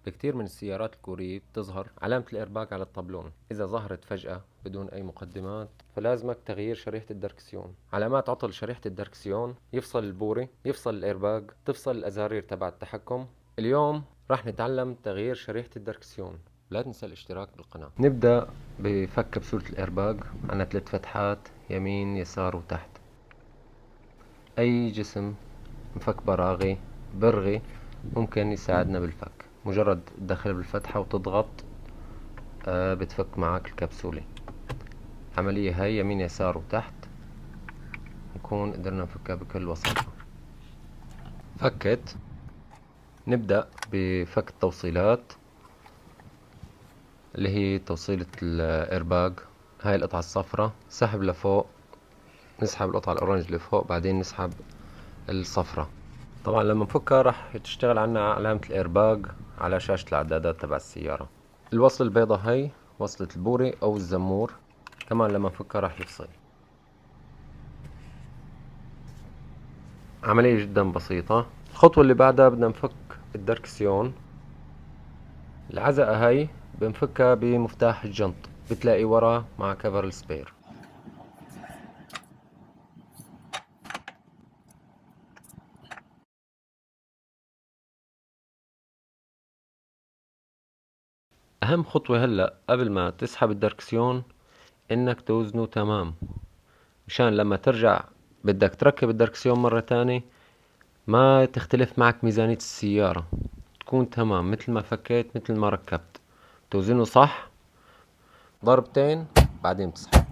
بكتير من السيارات الكورية بتظهر علامة الإيرباك على الطبلون. إذا ظهرت فجأة بدون أي مقدمات فلازمك تغيير شريحة الدركسيون. علامات عطل شريحة الدركسيون: يفصل البوري، يفصل الإيرباك، تفصل الأزارير تبع التحكم. اليوم راح نتعلم تغيير شريحة الدركسيون. لا تنسى الاشتراك بالقناة. نبدأ بفك كبسولة الإيرباك. عنا 3 فتحات: يمين، يسار، وتحت. أي جسم مفك براغي برغي ممكن يساعدنا بالفك. مجرد تدخل بالفتحة وتضغط بتفك معك الكبسولة. عملية هاي يمين يسار وتحت، نكون قدرنا نفكها بكل بساطة. فكت. نبدأ بفك التوصيلات اللي هي توصيلة الإيرباج. هاي القطعة الصفراء، سحب لفوق، نسحب القطعة الأورنج لفوق، بعدين نسحب الصفراء. طبعا لما نفكها راح تشتغل عنا علامة الإيرباج على شاشة العدادات تبع السيارة. الوصلة البيضة هي وصلة البوري أو الزمور، كمان لما نفكها راح يفصل. عملية جدا بسيطة. الخطوة اللي بعدها بدنا نفك الدركسيون. العزقة هاي بنفكها بمفتاح الجنط، بتلاقي ورا مع كفر السبير. أهم خطوة هلأ قبل ما تسحب الدركسيون إنك توزنه تمام، مشان لما ترجع بدك تركب الدركسيون مرة تانية ما تختلف معك ميزانية السيارة، تكون تمام مثل ما فكيت مثل ما ركبت. توزنه صح، ضربتين بعدين بتسحب.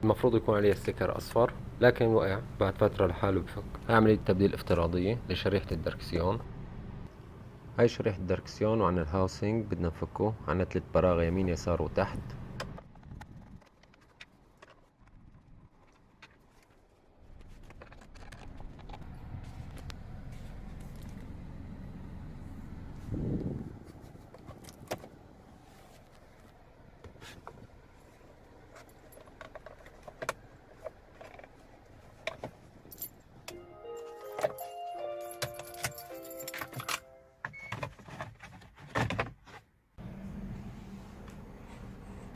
المفروض يكون عليه ستيكر أصفر لكن وقع بعد فترة لحاله بفك. هاي عملية تبديل افتراضية لشريحة الدركسيون. هاي شريحة الدركسيون، وعنا الهاوسينج بدنا نفكه. عنا 3 براغي يمين يسار وتحت.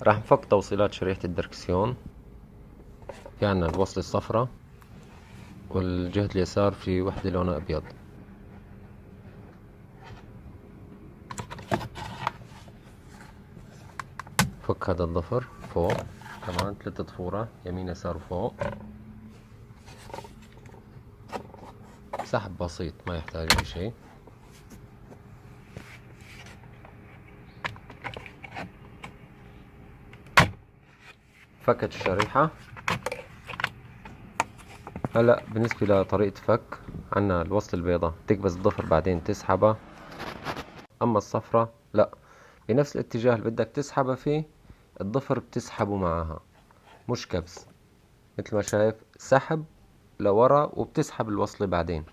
راح نفك توصيلات شريحة الدركسيون. في عنا الوصلة الصفراء، والجهة اليسار في وحدة لونها أبيض. فك هذا الضفر فوق، كمان 3 ضفورة يمين يسار وفوق. سحب بسيط ما يحتاج أي شيء. فكت الشريحة. هلا بالنسبة لطريقة فك، عنا الوصلة البيضاء تكبس الضفر بعدين تسحبها، أما الصفرة لا، بنفس الاتجاه اللي بدك تسحبها فيه الضفر بتسحبه معاها، مش كبس. مثل ما شايف سحب لورا وبتسحب الوصلة بعدين.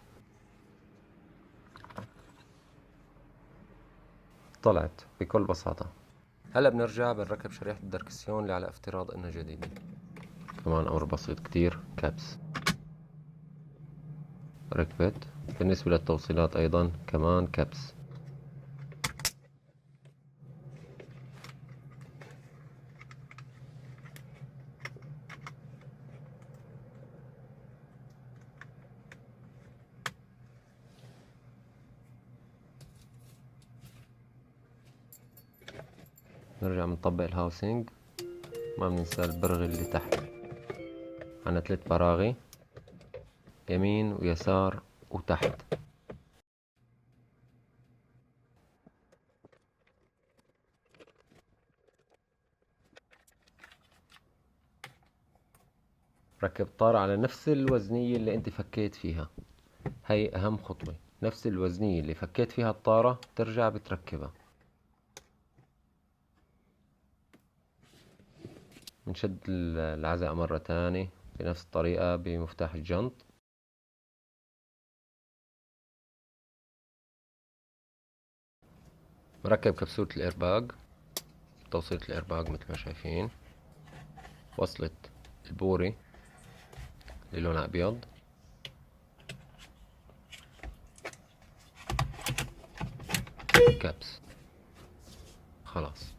طلعت بكل بساطة. هلا بنرجع بنركب شريحة الدركسيون اللي على افتراض انها جديدة. كمان امر بسيط كتير، كبس. ركبت. بالنسبة للتوصيلات ايضا كمان كبس. نرجع بنطبق الهاوسينج. ما بننسى البرغي اللي تحت. عنا 3 براغي يمين ويسار وتحت. ركب طارة على نفس الوزنية اللي انت فكيت فيها. هاي اهم خطوة، نفس الوزنية اللي فكيت فيها الطارة ترجع بتركبها. بنشد العزقة مرة تانية بنفس الطريقة بمفتاح الجنط. مركب كبسولة الإيرباج، توصيلة الإيرباج مثل ما شايفين. وصلة البوري اللي لونها أبيض. كابس. خلاص.